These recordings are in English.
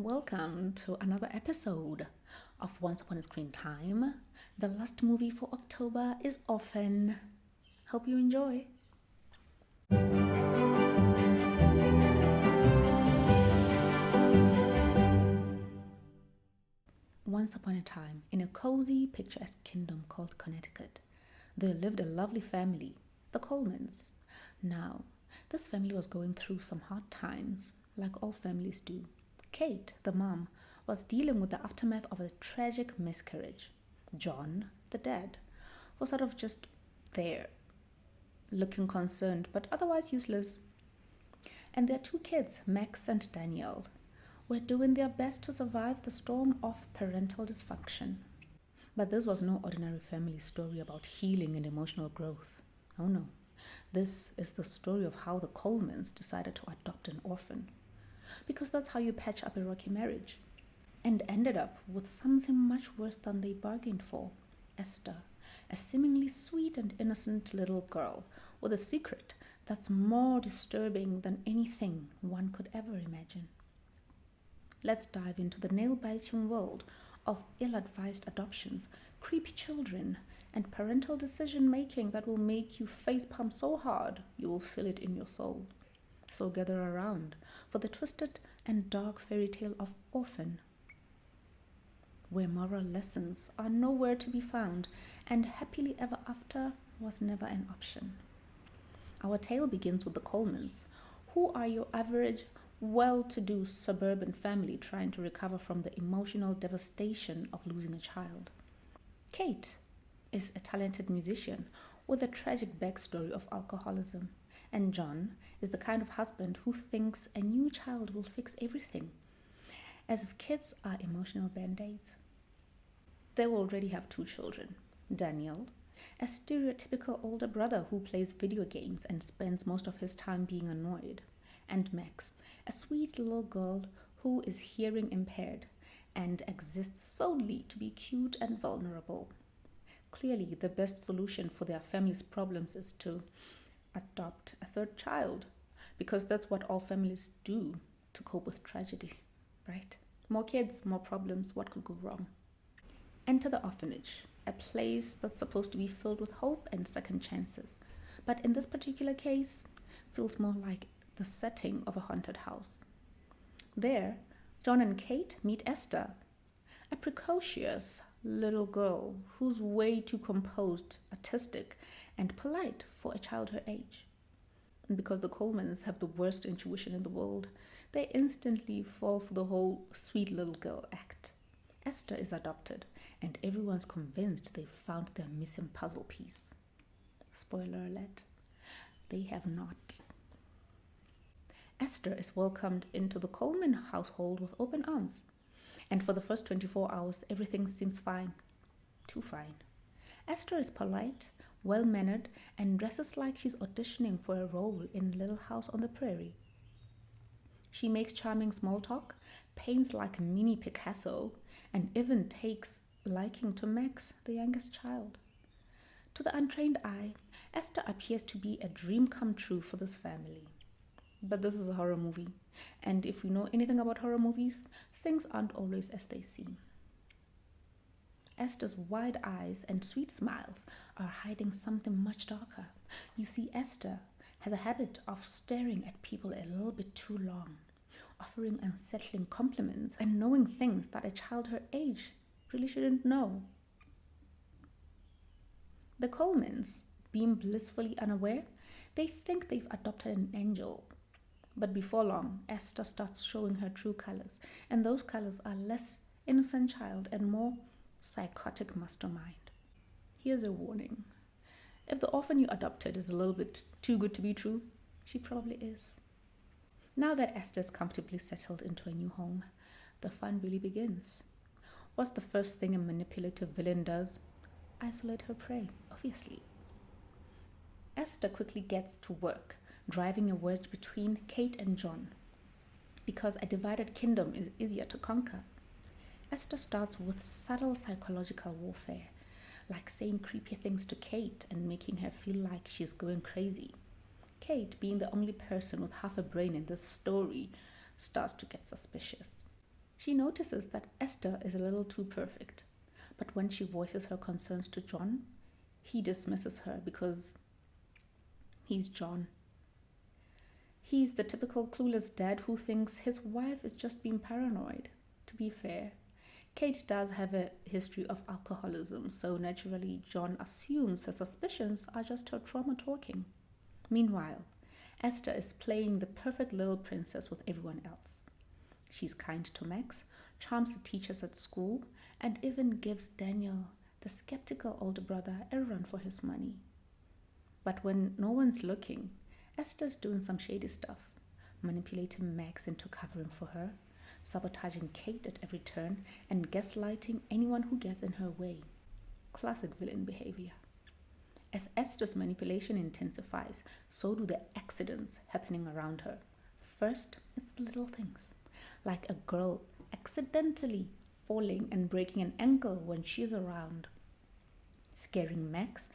Welcome to another episode of Once Upon a Screen Time. The last movie for October is Orphan. Hope you enjoy. Once upon a time, in a cozy, picturesque kingdom called Connecticut, there lived a lovely family, the Colemans. Now, this family was going through some hard times, like all families do. Kate, the mom, was dealing with the aftermath of a tragic miscarriage. John, the dad, was sort of just there, looking concerned but otherwise useless. And their two kids, Max and Danielle, were doing their best to survive the storm of parental dysfunction. But this was no ordinary family story about healing and emotional growth. Oh no, this is the story of how the Colemans decided to adopt an orphan. Because that's how you patch up a rocky marriage. And ended up with something much worse than they bargained for. Esther, a seemingly sweet and innocent little girl with a secret that's more disturbing than anything one could ever imagine. Let's dive into the nail-biting world of ill-advised adoptions, creepy children, and parental decision-making that will make you facepalm so hard you will feel it in your soul. So gather around for the twisted and dark fairy tale of Orphan, where moral lessons are nowhere to be found and happily ever after was never an option. Our tale begins with the Colemans, who are your average well-to-do suburban family trying to recover from the emotional devastation of losing a child. Kate is a talented musician with a tragic backstory of alcoholism, and John is the kind of husband who thinks a new child will fix everything, as if kids are emotional band-aids. They already have two children, Daniel, a stereotypical older brother who plays video games and spends most of his time being annoyed, and Max, a sweet little girl who is hearing impaired and exists solely to be cute and vulnerable. Clearly, the best solution for their family's problems is to adopt a third child, because that's what all families do to cope with tragedy, right? More kids, more problems, what could go wrong? Enter the orphanage, a place that's supposed to be filled with hope and second chances, but in this particular case, feels more like the setting of a haunted house. There, John and Kate meet Esther, a precocious little girl who's way too composed, artistic, and polite for a child her age. And because the Colemans have the worst intuition in the world, they instantly fall for the whole sweet little girl act. Esther is adopted, and everyone's convinced they've found their missing puzzle piece. Spoiler alert, they have not. Esther is welcomed into the Coleman household with open arms, and for the first 24 hours, everything seems fine. Too fine. Esther is polite, well-mannered, and dresses like she's auditioning for a role in Little House on the Prairie. She makes charming small talk, paints like a mini Picasso, and even takes liking to Max, the youngest child. To the untrained eye, Esther appears to be a dream come true for this family. But this is a horror movie, and if we know anything about horror movies, things aren't always as they seem. Esther's wide eyes and sweet smiles are hiding something much darker. You see, Esther has a habit of staring at people a little bit too long, offering unsettling compliments and knowing things that a child her age really shouldn't know. The Colemans, being blissfully unaware, they think they've adopted an angel. But before long, Esther starts showing her true colors, and those colors are less innocent child and more psychotic mastermind. Here's a warning. If the orphan you adopted is a little bit too good to be true, she probably is. Now that Esther's comfortably settled into a new home, the fun really begins. What's the first thing a manipulative villain does? Isolate her prey, obviously. Esther quickly gets to work, driving a wedge between Kate and John, because a divided kingdom is easier to conquer. Esther starts with subtle psychological warfare, like saying creepy things to Kate and making her feel like she's going crazy. Kate, being the only person with half a brain in this story, starts to get suspicious. She notices that Esther is a little too perfect, but when she voices her concerns to John, he dismisses her because he's John. He's the typical clueless dad who thinks his wife is just being paranoid. To be fair, Kate does have a history of alcoholism, so naturally John assumes her suspicions are just her trauma talking. Meanwhile, Esther is playing the perfect little princess with everyone else. She's kind to Max, charms the teachers at school, and even gives Daniel, the skeptical older brother, a run for his money. But when no one's looking, Esther's doing some shady stuff, manipulating Max into covering for her, sabotaging Kate at every turn, and gaslighting anyone who gets in her way. Classic villain behavior. As Esther's manipulation intensifies, so do the accidents happening around her. First, it's the little things, like a girl accidentally falling and breaking an ankle when she's around, scaring Max,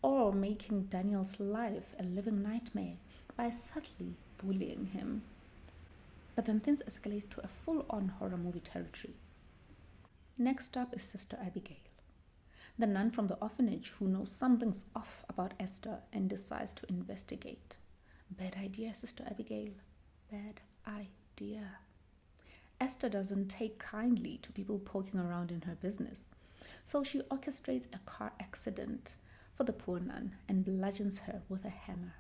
or making Daniel's life a living nightmare by subtly bullying him. But then things escalate to a full-on horror movie territory. Next up is Sister Abigail, the nun from the orphanage who knows something's off about Esther and decides to investigate. Bad idea, Sister Abigail. Bad idea. Esther doesn't take kindly to people poking around in her business, so she orchestrates a car accident for the poor nun and bludgeons her with a hammer,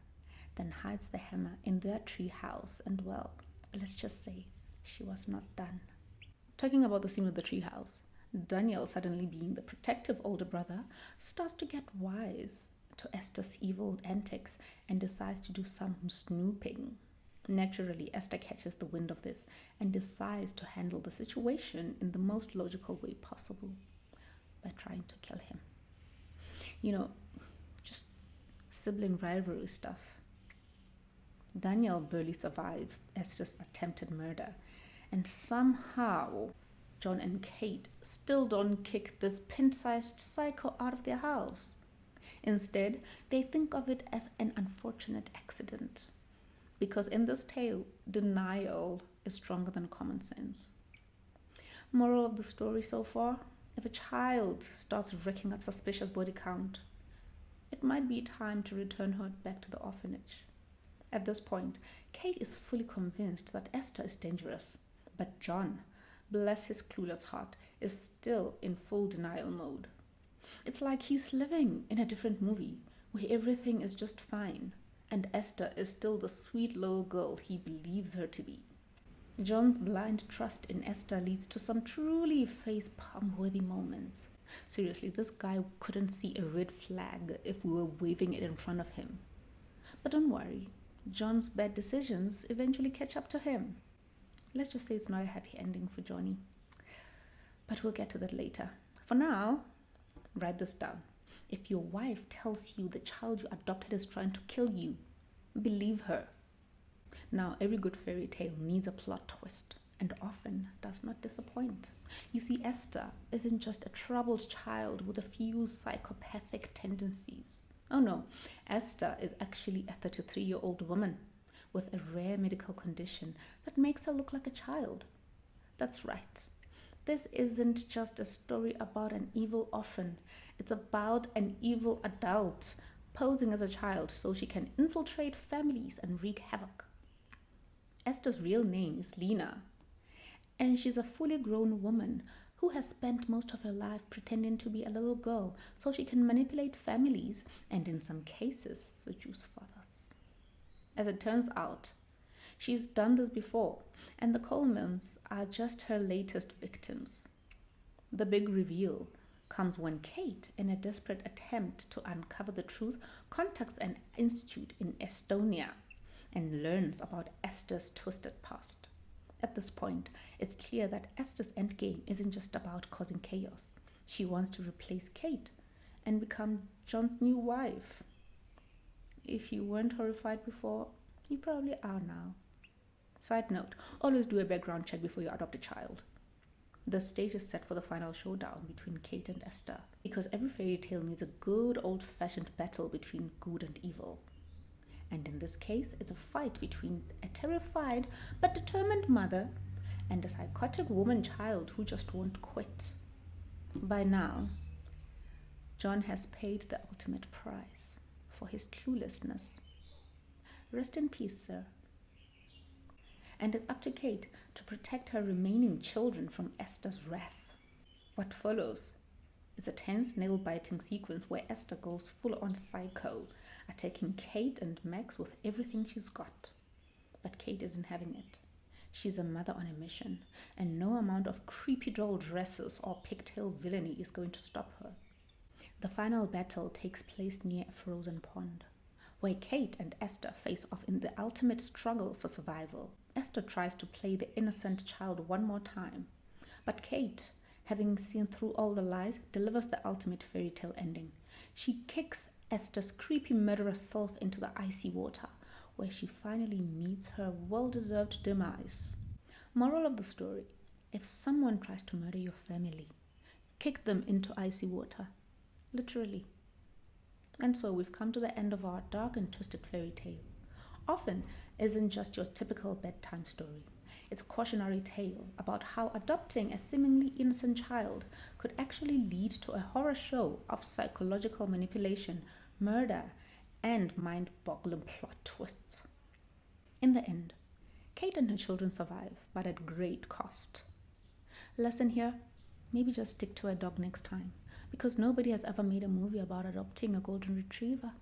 then hides the hammer in their tree house, and well, let's just say she was not done. Talking about the scene with the treehouse, Daniel, suddenly being the protective older brother, starts to get wise to Esther's evil antics and decides to do some snooping. Naturally, Esther catches the wind of this and decides to handle the situation in the most logical way possible by trying to kill him. Just sibling rivalry stuff. Daniel barely survives Esther's attempted murder, and somehow John and Kate still don't kick this pin-sized psycho out of their house. Instead, they think of it as an unfortunate accident, because in this tale, denial is stronger than common sense. Moral of the story so far: if a child starts racking up suspicious body count, it might be time to return her back to the orphanage. At this point, Kate is fully convinced that Esther is dangerous, but John, bless his clueless heart, is still in full denial mode. It's like he's living in a different movie where everything is just fine, and Esther is still the sweet little girl he believes her to be. John's blind trust in Esther leads to some truly face-palm-worthy moments. Seriously, this guy couldn't see a red flag if we were waving it in front of him. But don't worry, John's bad decisions eventually catch up to him. Let's just say it's not a happy ending for Johnny. But we'll get to that later. For now, write this down. If your wife tells you the child you adopted is trying to kill you, believe her. Now, every good fairy tale needs a plot twist, and Orphan does not disappoint. You see, Esther isn't just a troubled child with a few psychopathic tendencies. Oh no, Esther is actually a 33-year-old woman with a rare medical condition that makes her look like a child. That's right. This isn't just a story about an evil orphan. It's about an evil adult posing as a child so she can infiltrate families and wreak havoc. Esther's real name is Lena, and she's a fully grown woman who has spent most of her life pretending to be a little girl so she can manipulate families and, in some cases, seduce fathers. As it turns out, she's done this before, and the Colemans are just her latest victims. The big reveal comes when Kate, in a desperate attempt to uncover the truth, contacts an institute in Estonia and learns about Esther's twisted past. At this point, it's clear that Esther's endgame isn't just about causing chaos. She wants to replace Kate and become John's new wife. If you weren't horrified before, you probably are now. Side note, always do a background check before you adopt a child. The stage is set for the final showdown between Kate and Esther, because every fairy tale needs a good old-fashioned battle between good and evil. And in this case, it's a fight between a terrified but determined mother and a psychotic woman child who just won't quit. By now, John has paid the ultimate price for his cluelessness. Rest in peace, sir. And it's up to Kate to protect her remaining children from Esther's wrath. What follows is a tense, nail-biting sequence where Esther goes full-on psycho, attacking Kate and Max with everything she's got. But Kate isn't having it. She's a mother on a mission, and no amount of creepy doll dresses or pigtail villainy is going to stop her. The final battle takes place near a frozen pond, where Kate and Esther face off in the ultimate struggle for survival. Esther tries to play the innocent child one more time, but Kate, having seen through all the lies, delivers the ultimate fairy tale ending. She kicks Esther's creepy murderous self into the icy water, where she finally meets her well-deserved demise. Moral of the story: if someone tries to murder your family, kick them into icy water. Literally. And so we've come to the end of our dark and twisted fairy tale. Orphan isn't just your typical bedtime story. It's a cautionary tale about how adopting a seemingly innocent child could actually lead to a horror show of psychological manipulation, murder, and mind-boggling plot twists. In the end, Kate and her children survive, but at great cost. Lesson here: maybe just stick to a dog next time, because nobody has ever made a movie about adopting a golden retriever.